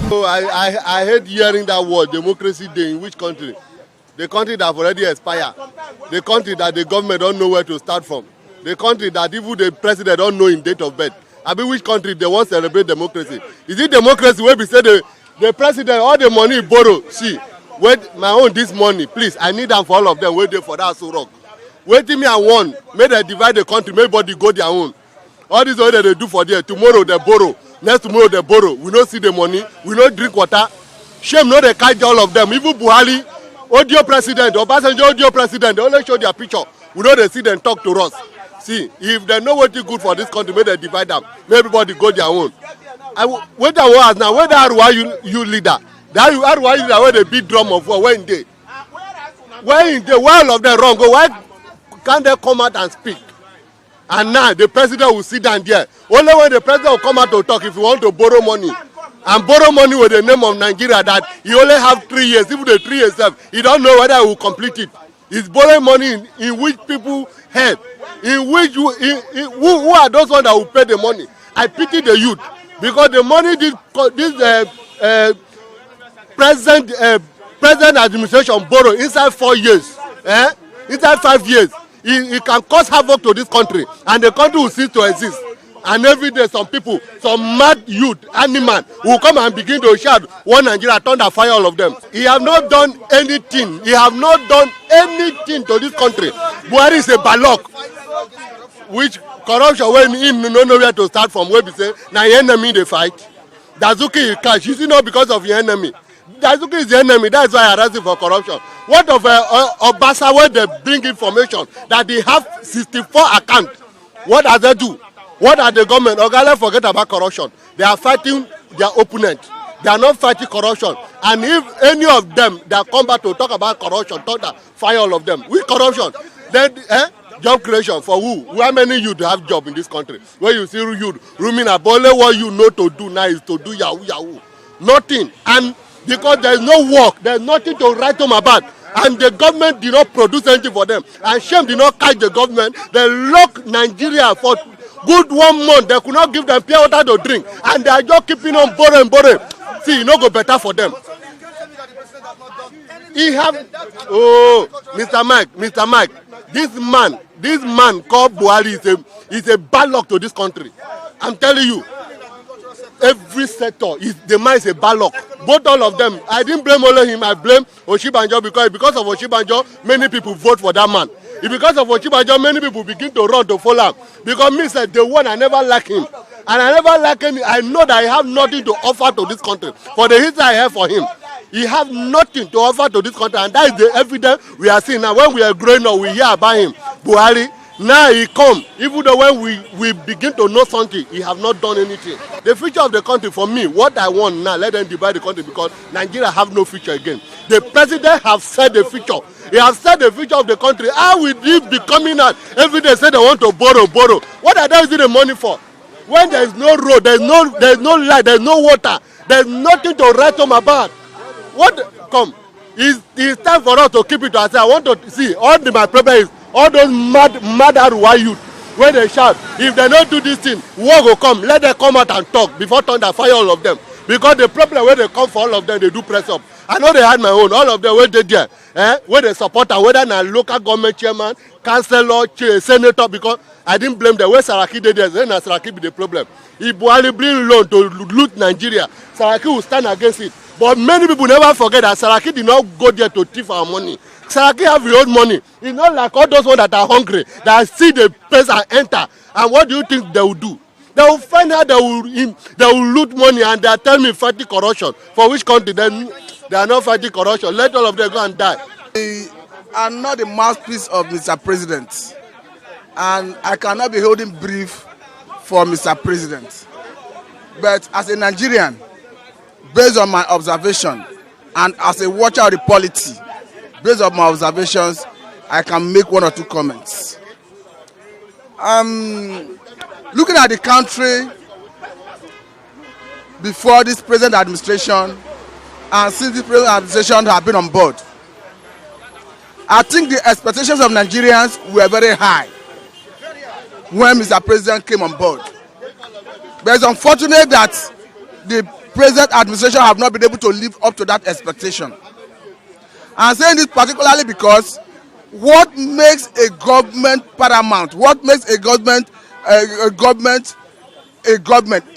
So I hate hearing that word, democracy day. In which country? The country that have already expired. The country that the government don't know where to start from. The country that even the president don't know in date of birth. I mean, which country they want to celebrate democracy? Is it democracy where we say the president, all the money he borrow, see, wait, my own this money, please, I need them for all of them, wait there for that so rock. Waiting me and one, may they divide the country, may everybody go their own. All this way they do for there, tomorrow they borrow. Next tomorrow they borrow. We don't see the money. We don't drink water. Shame no they catch all of them. Even Buhari, audio president, Obasanjo audio president, they only show their picture. We know they see them talk to us. See, if they know what is good for this country, may they divide them. May everybody go their own. Whether was now, whether you leader, that you are leader where they beat drum of war, when they all of them wrong, why can't they come out and speak? And now the president will sit down there. Only when the president will come out to talk if you want to borrow money. And borrow money with the name of Nigeria that he only have 3 years. Even the 3 years, he don't know whether he will complete it. He's borrowing money in which people help. In which who are those ones that will pay the money? I pity the youth. Because the money this present administration borrow inside 4 years, inside 5 years, it can cause havoc to this country, and the country will cease to exist. And every day, some people, some mad youth, animal, will come and begin to shout, "One Nigeria, thunder, fire all of them." He have not done anything. He have not done anything to this country. Buhari is a balok, which corruption when him no know where to start from. Where we say, now your enemy they fight. Dazuki is cash. Is it not because of your enemy? Dazuki is the enemy. That's why I arrested for corruption. What of Obasa where they bring information that they have 64 accounts? What does they do? What are the government? Ogala forget about corruption. They are fighting their opponent. They are not fighting corruption. And if any of them that come back to talk about corruption, talk that fire all of them. With corruption, then job creation for who? How many youth have job in this country? Where you see youth rooming up, only what you know to do now is to do yahoo. Nothing. And because there is no work, there is nothing to write them about. And the government did not produce anything for them. And shame did not catch the government. They locked Nigeria for good 1 month. They could not give them pure water to drink. And they are just keeping on borrowing. See, it no go better for them. He have, Mr. Mike, this man called Buhari is a bad luck to this country. I'm telling you. Every sector, the man is a bad luck. Both all of them. I didn't blame only him. I blame Oshibanjo because of Oshibanjo, many people vote for that man. Because of Oshibanjo, many people begin to run to follow him. Because me said the one I never like him. And I never like him. I know that I have nothing to offer to this country. For the history I have for him. He have nothing to offer to this country. And that is the evidence we are seeing. Now when we are growing up, we hear about him. Buhari. Now he come, even though when we begin to know something, he have not done anything. The future of the country, for me, what I want now, let them divide the country because Nigeria have no future again. The president have said the future. He have said the future of the country. How will he be coming out every day say they want to borrow? What are they using the money for? When there is no road, there is no light, there is no water, there is nothing to write them about. It's time for us to keep it to ourselves. I want to see my problem is all those mad Aruwa youth, when they shout, if they don't do this thing, war will come. Let them come out and talk before thunder fire all of them. Because the problem when they come for all of them, they do press up. I know they had my own, all of them when they there, when they support her, whether na local government chairman, councillor, senator, because I didn't blame them. When Saraki did there, then Saraki be the problem. If Buhari bring loan to loot Nigeria, Saraki will stand against it. But many people never forget that Saraki did not go there to thief our money. Saraki have his own money. It's not like all those ones that are hungry, that see the place and enter. And what do you think they will do? They will find out they will loot money and they are telling me fighting corruption. For which country? They are not fighting corruption. Let all of them go and die. They are not the mouthpiece of Mr. President. And I cannot be holding brief for Mr. President. But as a Nigerian, based on my observation, and as a watcher of the polity, based on my observations, I can make 1 or 2 comments. Looking at the country before this present administration and since this present administration have been on board, I think the expectations of Nigerians were very high when Mr. President came on board. But it's unfortunate that the present administration have not been able to live up to that expectation. I'm saying this particularly because what makes a government paramount, what makes a government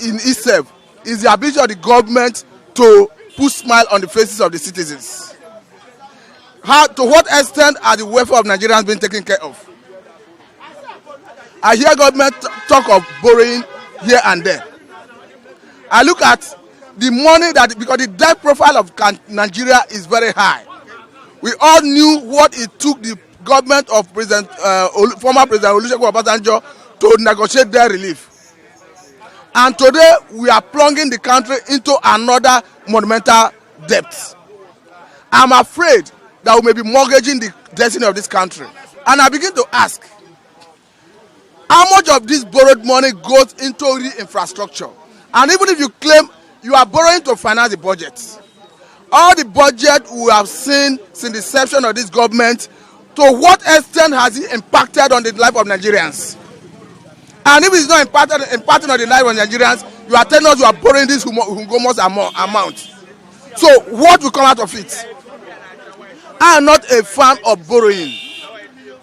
in itself, is the ability of the government to put smile on the faces of the citizens. To what extent are the welfare of Nigerians being taken care of? I hear government talk of borrowing here and there. I look at the money because the debt profile of Nigeria is very high. We all knew what it took the government of former President Olusegun Obasanjo to negotiate debt relief. And today we are plunging the country into another monumental debt. I'm afraid that we may be mortgaging the destiny of this country. And I begin to ask, how much of this borrowed money goes into infrastructure? And even if you claim you are borrowing to finance the budget, all the budget we have seen since the inception of this government, to what extent has it impacted on the life of Nigerians? And if it's not impacting on the life of Nigerians, you are telling us you are borrowing this humongous amount. So what will come out of it? I am not a fan of borrowing.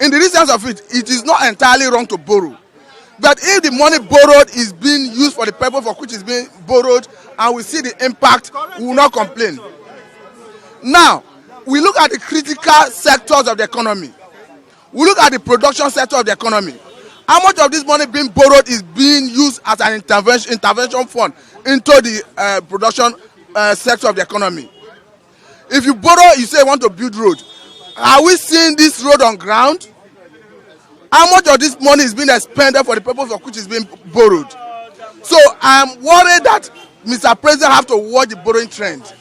In the sense of it, it is not entirely wrong to borrow. But if the money borrowed is being used for the purpose for which it's being borrowed, and we see the impact, we will not complain. Now, we look at the critical sectors of the economy. We look at the production sector of the economy. How much of this money being borrowed is being used as an intervention fund into the production sector of the economy? If you borrow, you say you want to build road. Are we seeing this road on ground? How much of this money is being expended for the purpose of which is being borrowed? So I'm worried that Mr. President have to watch the borrowing trend,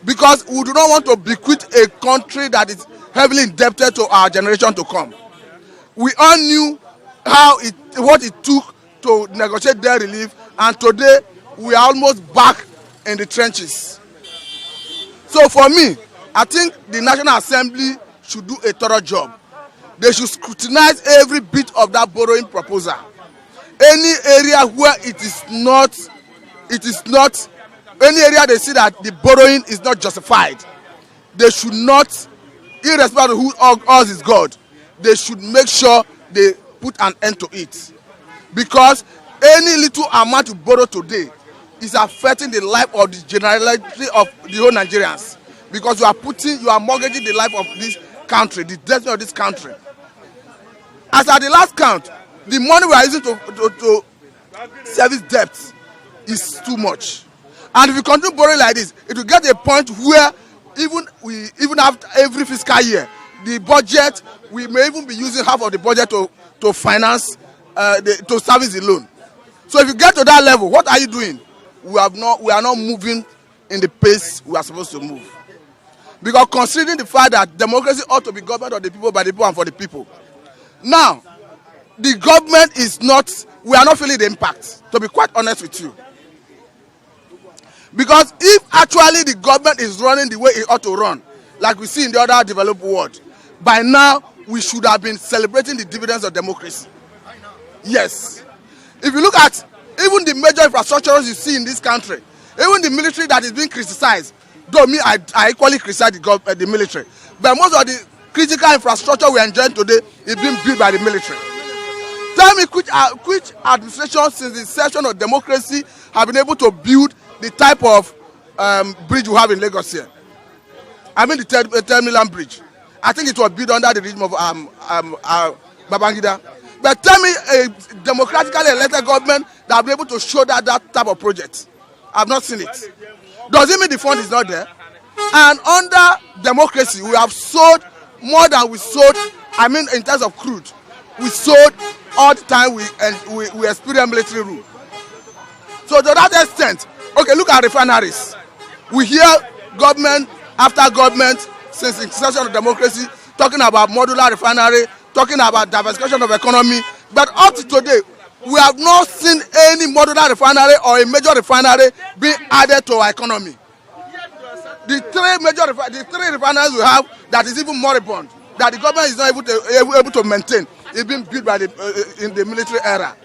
because we do not want to bequeath a country that is heavily indebted to our generation to come. We all knew what it took to negotiate debt relief, and today we are almost back in the trenches. So for me, I think the National Assembly should do a thorough job. They should scrutinize every bit of that borrowing proposal. Any area where it is not, any area they see that the borrowing is not justified, they should not, irrespective of who ours is God, they should make sure they put an end to it. Because any little amount you borrow today is affecting the life of the generality of the whole Nigerians. Because you are mortgaging the life of this country, the destiny of this country. As at the last count, the money we are using to service debts is too much. And if we continue borrowing like this, it will get to a point where even after every fiscal year, the budget, we may even be using half of the budget to finance, to service the loan. So if you get to that level, what are you doing? We are not moving in the pace we are supposed to move. Because considering the fact that democracy ought to be government of the people, by the people, and for the people. Now, the government we are not feeling the impact, to be quite honest with you. Because if actually the government is running the way it ought to run, like we see in the other developed world, by now we should have been celebrating the dividends of democracy. Yes. If you look at even the major infrastructures you see in this country, even the military that is being criticized, though I equally criticize the military, but most of the critical infrastructure we enjoy today is being built by the military. Tell me which administration since the inception of democracy have been able to build the type of bridge we have in Lagos here. I mean the terminal bridge. I think it was built under the regime of Babangida. But tell me a democratically elected government that will be able to show that type of project. I've not seen it. Does it mean the fund is not there? And under democracy, we have sold more than we sold, I mean in terms of crude. We sold all the time we experience military rule. So to that extent, okay, look at refineries. We hear government after government since the inception of democracy talking about modular refinery, talking about diversification of economy, but up to today, we have not seen any modular refinery or a major refinery being added to our economy. The three refineries we have that is even moribund, that the government is not able to maintain, is being built by in the military era.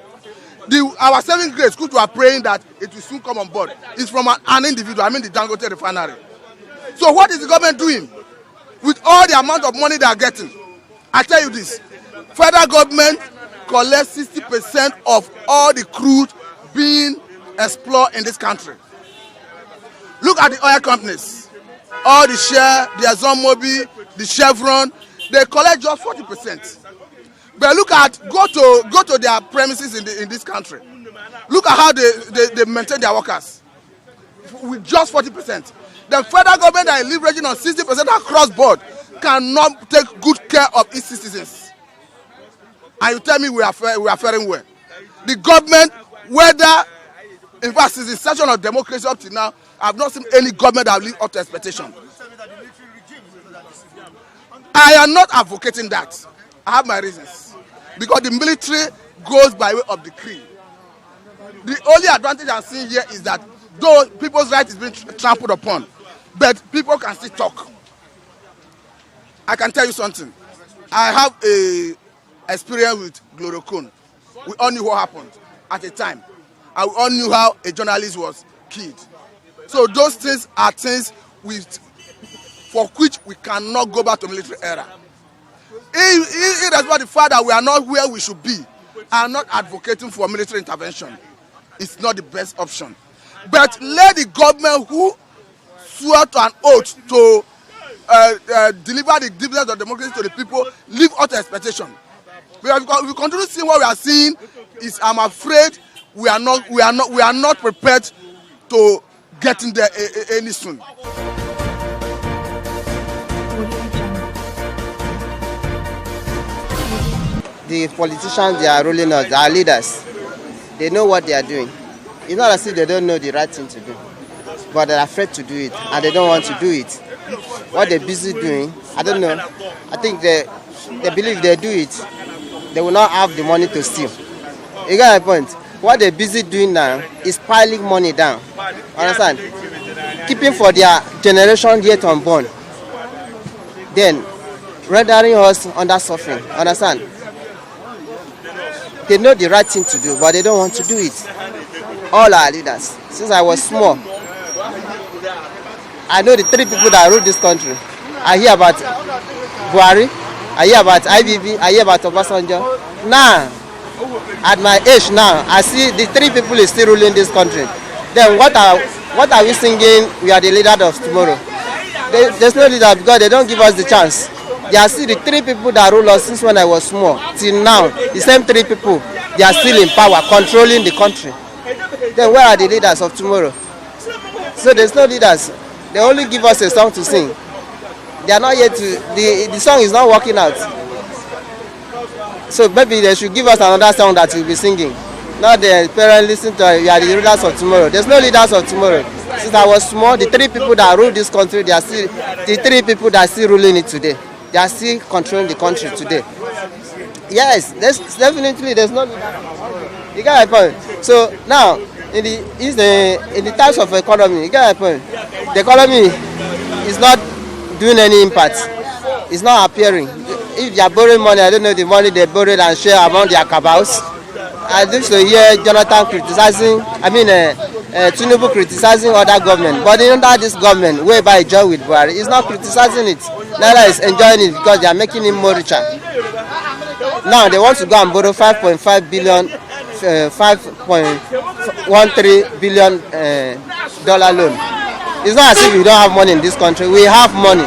Our 7th grade schools were praying that it will soon come on board. It's from an individual, I mean the Dangote refinery. So what is the government doing with all the amount of money they are getting? I tell you this, federal government collects 60% of all the crude being explored in this country. Look at the oil companies, all the Shell, the ExxonMobil, the Chevron, they collect just 40%. But look at, go to their premises in this country. Look at how they maintain their workers with just 40%. The federal government that is leveraging on 60% across board cannot take good care of its citizens. And you tell me we are faring well. The government, whether, in fact, since the inception of democracy up to now, I have not seen any government that will live up to expectation. I am not advocating that. I have my reasons. Because the military goes by way of decree. The only advantage I'm seeing here is that though people's rights is being trampled upon, but people can still talk. I can tell you something. I have a experience with chloroquine. We all knew what happened at the time. And we all knew how a journalist was killed. So those things are things for which we cannot go back to military era. Irrespective of the fact that we are not where we should be, I am not advocating for military intervention. It's not the best option. But let the government who swore to an oath to deliver the dividends of democracy to the people live up to expectation. Because if we continue seeing what we are seeing, I'm afraid we are not prepared to get in there any soon. The politicians, they are ruling us, our leaders. They know what they are doing. It's not as if they don't know the right thing to do, but they're afraid to do it, and they don't want to do it. What they're busy doing, I don't know. I think they believe they do it, they will not have the money to steal. You get my point? What they're busy doing now is piling money down. Understand? Keeping for their generation yet unborn. Then rendering us under suffering. Understand? They know the right thing to do, but they don't want to do it. All our leaders, since I was small, I know the 3 people that rule this country. I hear about Buhari, I hear about IBB, I hear about Obasanjo. Now, at my age now, I see the 3 people is still ruling this country. Then what are we singing? We are the leader of tomorrow. There's no leader because they don't give us the chance. They are still the 3 people that rule us since when I was small till now. The same 3 people, they are still in power, controlling the country. Then where are the leaders of tomorrow? So there's no leaders. They only give us a song to sing. They are not yet to. The song is not working out. So maybe they should give us another song that we'll be singing. Now the parents listen to we are the leaders of tomorrow. There's no leaders of tomorrow. Since I was small, the 3 people that rule this country, they are still the 3 people that are still ruling it today. They are still controlling the country today. Yes, definitely there's no leader. You get my point. So now in the types of economy, you get my point. The economy is not doing any impact. It's not appearing. If they are borrowing money, I don't know the money they borrowed and share among their cabals. I used to hear Jonathan criticizing, Tinubu criticizing other government. But under this government, whereby he joined with Buhari, he's not criticizing it. Neither is enjoying it because they are making him more richer. Now they want to go and borrow 5.5 billion, 5.13 billion dollar loan. It's not as if we don't have money in this country. We have money.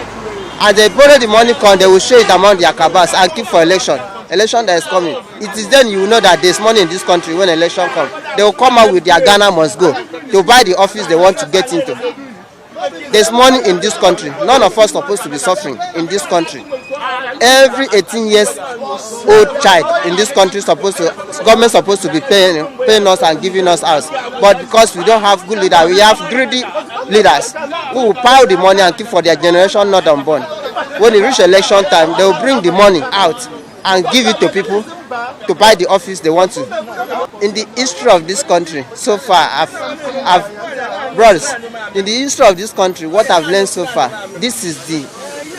And they borrow the money, they will share it among their cabals and keep for election. Election that is coming. It is then you will know that there's money in this country when election comes. They will come out with their Ghana must go to buy the office they want to get into. There's money in this country. None of us supposed to be suffering in this country. Every 18 years old child in this country government supposed to be paying us and giving us house. But because we don't have good leaders, we have greedy leaders who will pile the money and keep for their generation not unborn. When it reach election time, they will bring the money out and give it to people to buy the office they want to. In the history of this country, so far, brothers, in the history of this country, what I've learned so far, this is the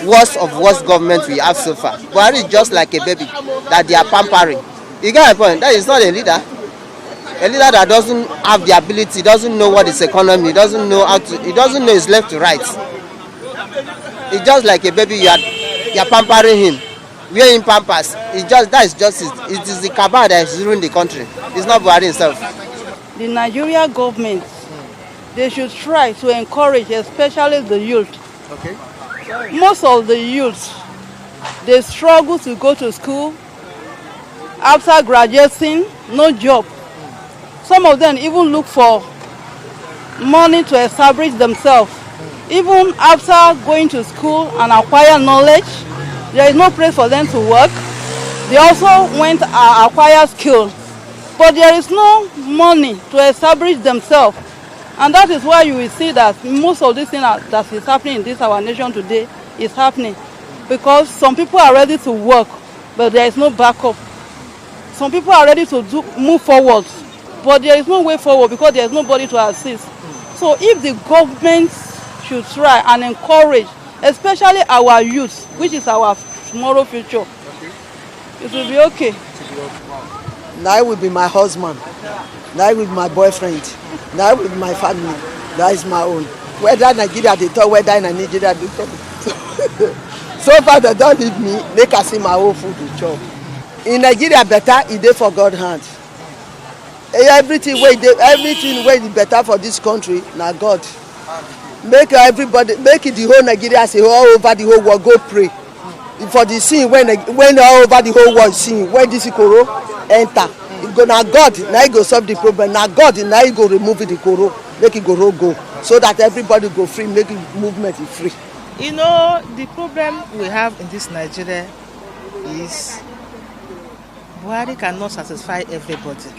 worst of worst government we have so far. Buhari is just like a baby that they are pampering. You get my point? That is not a leader. A leader that doesn't have the ability, doesn't know what is economy, doesn't know how to, he doesn't know his left to right. It's just like a baby, you are pampering him, wearing pampers. That is justice. It is the cabal that is ruining the country. It's not Buhari himself. The Nigeria government, they should try to encourage, especially the youth. Okay. Most of the youth, they struggle to go to school. After graduating, no job. Some of them even look for money to establish themselves. Even after going to school and acquire knowledge, there is no place for them to work. They also went to acquire skill, but there is no money to establish themselves. And that is why you will see that most of this thing that is happening in this our nation today is happening because some people are ready to work, but there is no backup. Some people are ready to move forward, but there is no way forward because there is nobody to assist. So if the government should try and encourage, especially our youth, which is our tomorrow future, it will be okay. Now will be my husband. Now will be my boyfriend. Now will be my family. That is my own. Whether Nigeria they talk, whether in Nigeria they talk. So far they don't leave me, make I see my own food to chop. In Nigeria better, it dey for God hand. Everything wey is better for this country, na God. Make everybody, make the whole Nigeria say all over the whole world go pray. For the sin when all over the whole world sin, when this Koro enter, na God, now he go solve the problem. Na God, now he go remove the Koro, make it go, so that everybody go free, make the movement free. You know, the problem we have in this Nigeria is Buhari cannot satisfy everybody.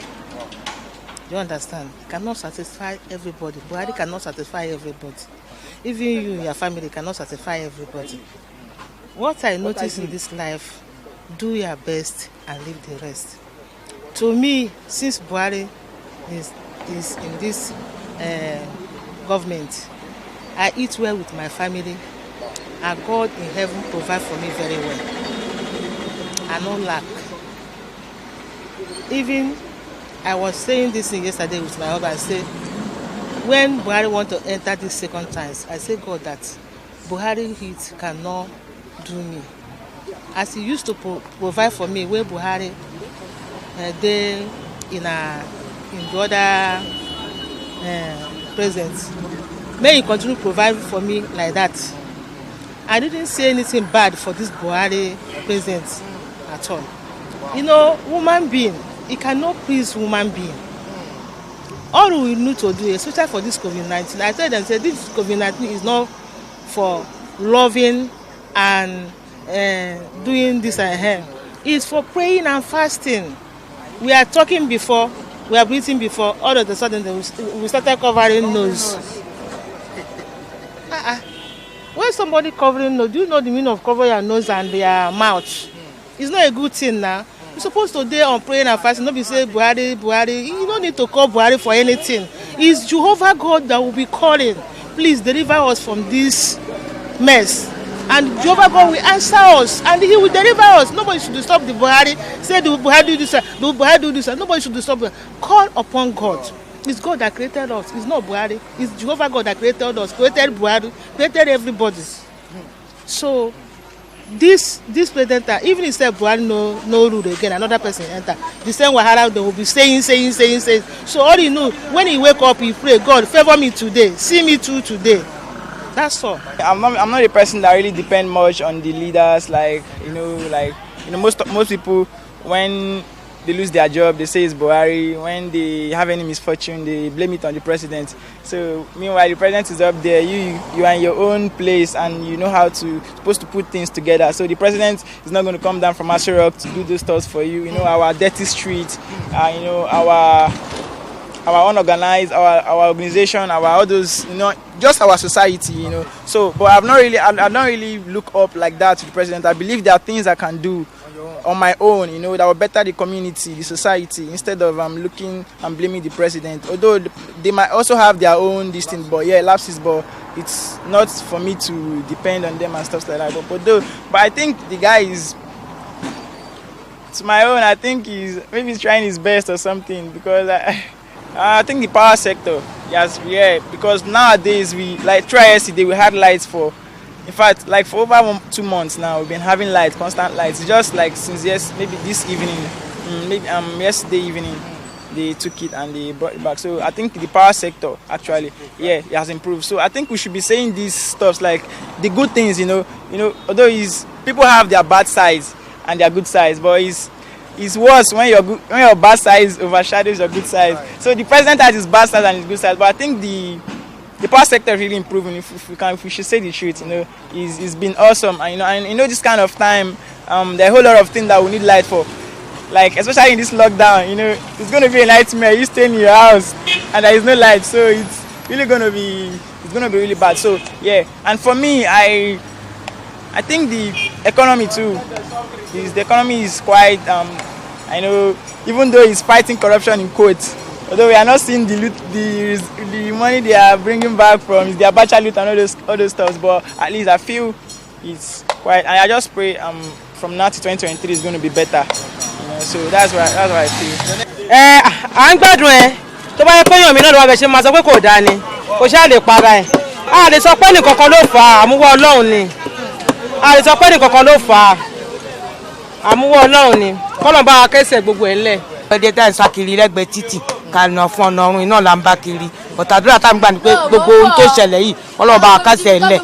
Do you understand? Cannot satisfy everybody. Buhari cannot satisfy everybody. Even you and your family cannot satisfy everybody. What I notice in this life, do your best and leave the rest. To me, since Buhari is in this government, I eat well with my family, and God in heaven provide for me very well. I no lack. Even I was saying this thing yesterday with my husband. I say, when Buhari want to enter this second time, I say, God, that Buhari heat cannot do me. As he used to provide for me, when Buhari they in the other presidents, may he continue to provide for me like that. I didn't say anything bad for this Buhari president at all. You know, woman being, he cannot please woman being. All we need to do, especially for this COVID-19, I tell them, say this COVID-19 is not for loving and doing this and that. It's for praying and fasting. We are talking before, we are breathing before, all of a sudden we started covering nose. When somebody covering nose, do you know the meaning of covering your nose and their mouth? It's not a good thing now. You're supposed to do on praying and fasting, not be say Buhari. You don't need to call Buhari for anything. It's Jehovah God that will be calling. Please deliver us from this mess. And Jehovah God will answer us and he will deliver us. Nobody should stop the Buhari. Say the Buhari do this, the Buhari do this. Nobody should stop it. Call upon God. It's God that created us. It's not Buhari. It's Jehovah God that created us, created Buhari, created everybody. So this president, even if Buhari no rule again, another person enter. The same Wahala they will be saying. So all you know, when he wake up, he pray, God favor me today, see me through today. That's all. I'm not a person that really depend much on the leaders. Most people, when they lose their job, they say it's Buhari. When they have any misfortune, they blame it on the president. So meanwhile, the president is up there. You are in your own place, and you know how to supposed to put things together. So the president is not going to come down from Aso Rock to do those stuff for you. You know, our dirty street, our unorganized, our organization, our all those, just our society, So, but I don't really look up like that to the president. I believe there are things I can do on my own, that will better the community, the society, instead of looking and blaming the president. Although they might also have their own distinct, but lapses, but it's not for me to depend on them and stuff like that. But I think the guy is to my own, I think he's trying his best or something, because I think the power sector, yes, yeah, because nowadays try yesterday we had lights for, in fact, like for over 2 months now we've been having lights, constant lights. It's just like since maybe this evening, maybe yesterday evening they took it and they brought it back. So I think the power sector actually, yeah, it has improved. So I think we should be saying these stuffs like the good things, although people have their bad sides and their good sides, but it's worse when your bad side overshadows your good side. So the president has his bad side and his good side, but I think the power sector is really improving. If we should say the truth, it's been awesome. And this kind of time, there are a whole lot of things that we need light for. Like especially in this lockdown, it's going to be a nightmare. You stay in your house and there is no light, so it's really going to be really bad. So yeah, and for me, I think the economy too. The economy is quite. I know, even though it's fighting corruption in quotes, although we are not seeing the money they are bringing back from the Abacha loot and all those stuff, but at least I feel it's quite. And I just pray from now to 2023 is going to be better. So that's what I feel. À ń gbádùn ẹ tó bá yẹ pé èèyàn mi náà ló wá bẹ ṣe máa sọ pé kò dáa ni kò ṣáà lè para ẹ a lè sọ pé nìkankan ló fà á àmúwọ́ Ọlọ́run ni a lè sọ pé nìkankan ló fà á àmúwọ́ Ọlọ́run ni kọ́nà bá wa kẹ́sẹ̀ gbogbo ẹ̀ ńlẹ̀. Ẹdẹ tá ẹ sá kiri lẹ́gbẹ̀ẹ́ títì kànà fún ọ̀nà ọ̀run iná là ń bá kiri ọ̀tàdúrà tá à ń gbà ní pé gbogbo ohun tó ṣẹlẹ̀ yìí Ọlọ́run bá wa kẹ́sẹ̀ ńlẹ̀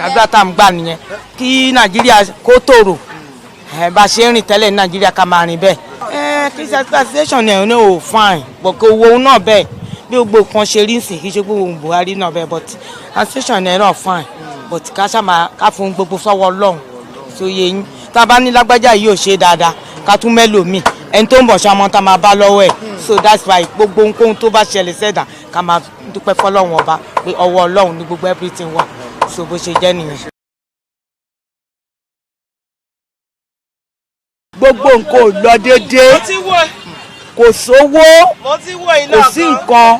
àdúrà tá à ń gbà nìyẹn kí Nàìjíríà kó tòrò bá ṣe ń rìn tẹ́lẹ̀ ní Nàìjíríà ká máa rìn bẹ́ẹ̀. Criminalization ẹ̀ ní ò fine bọ̀kẹ́ owó náà bẹ́ẹ̀ bí gbogbo kan ṣe rí nsìn kí ṣe gbogbo Buhari náà bẹ́ẹ̀ but association ẹ̀ náà fine but ká fún gbogbo sọ́wọ́ Ọlọ́run tó yẹ yín tá a bá ní lágbájá yìí ò ṣe dáadáa ká tún mẹ́lòmíì ẹni tó ń bọ̀ ṣọmọ tá a máa bá lọ́wọ́ ẹ̀ so that's why gbogbo ohunkóhun tó bá ṣẹlẹ̀ sẹ́dà ká máa dúpẹ́ fọlọ́run ọba pé ọwọ́ Ọlọ́run ní gbogbo everything wà so bó ṣe jẹ́ nìyẹn. Gbogbo nǹkan ò lọ déédéé kò sówó kò sí nǹkan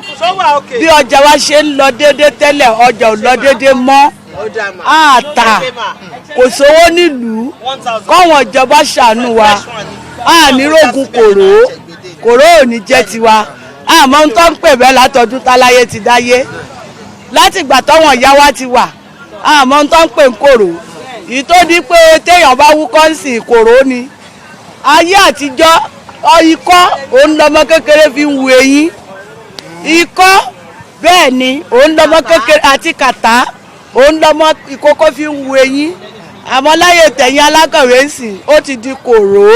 bí ọjà wa ṣe ń lọ déédéé tẹ́lẹ̀ ọjà ò lọ déédéé mọ́ àtà kò sówó nílùú kọ́wọn ìjọba ṣàánú wa ànírógun kòró ò ní jẹ́ tiwa àmọ́ ń tọ́ ń pè bẹ́ẹ̀ látọdún táláyé ti dáyé láti ìgbà tọ́wọ̀n ìyá wa ti wà àmọ́ ń tọ́ ń pè ń kòró yìí tó di pé téèyàn bá wúkọ́ ń sìn kòró ni ayé àtijọ́ ikọ́ òun lọmọ kékeré fi ń wu eyín ikọ́ bẹ́ẹ̀ ni òun lọmọ kékeré àti kàtá òun lọmọ ìkókó fi ń wu eyín àmọ́ láyé tẹ̀yìn alákọ̀wé ń sìn ó ti di kòró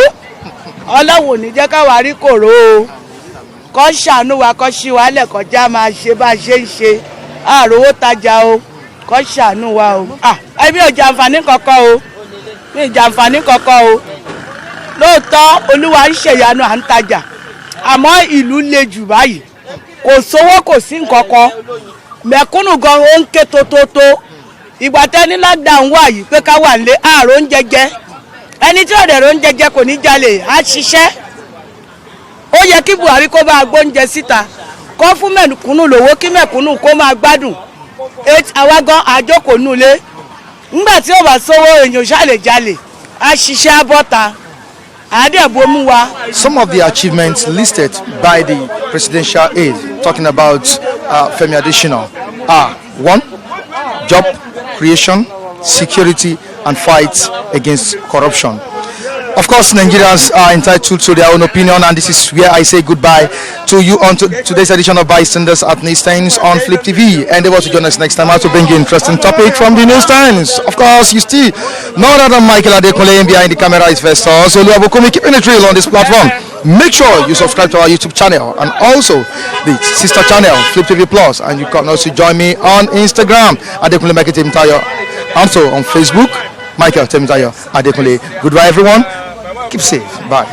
Ọlọ́run ò ní jẹ́ káwa rí kòró o kọ́ ṣàánú wa kọ́ ṣí wa lẹ̀ kọjá máa ṣe bá a ṣe ń ṣe àròwó tajà o kọ́ ṣàánú wa o ẹbí ò jàǹfààní kankan o mi jàǹfààní kankan o lóòótọ́ Olúwa ń ṣèyanu à ń tajà àmọ́ ìlú le jù báyìí kò sówó kò sí nǹkan kan mẹ̀kúnnù gan ó ń ké tótótó ìgbà tẹ́ni lockdown wà yìí pé ká wà nílé ààrò ń jẹjẹ ẹni tí ọ̀dẹ̀ ló ń jẹjẹ kò ní jalè á ṣiṣẹ́ ó yẹ kí Buhari kó bá gbóúnjẹ síta kó fún mẹ̀kúnnù lówó kí mẹ̀kúnnù kó máa gbádùn àwa gan àjókòó nulẹ̀ ńgbà tí ó bá sówó èèyàn ṣàlè jalè á ṣiṣẹ́ abọ́ta. Some of the achievements listed by the presidential aide talking about Femi Adesina are 1. Job creation, security and fight against corruption. Of course, Nigerians are entitled to their own opinion, and this is where I say goodbye to you on today's edition of Bystanders at News Times on Flip TV. And they want to join us next time to bring you interesting topic from the News Times. Of course, you still know that Michael Adekunle, behind the camera is Festus Oluwabukumi, keeping it real on this platform. Make sure you subscribe to our YouTube channel and also the sister channel Flip TV Plus, and you can also join me on Instagram Adekunle Michael Temitayo, also on Facebook Michael Temitayo Adekunle. Goodbye everyone. Keep safe. Bye.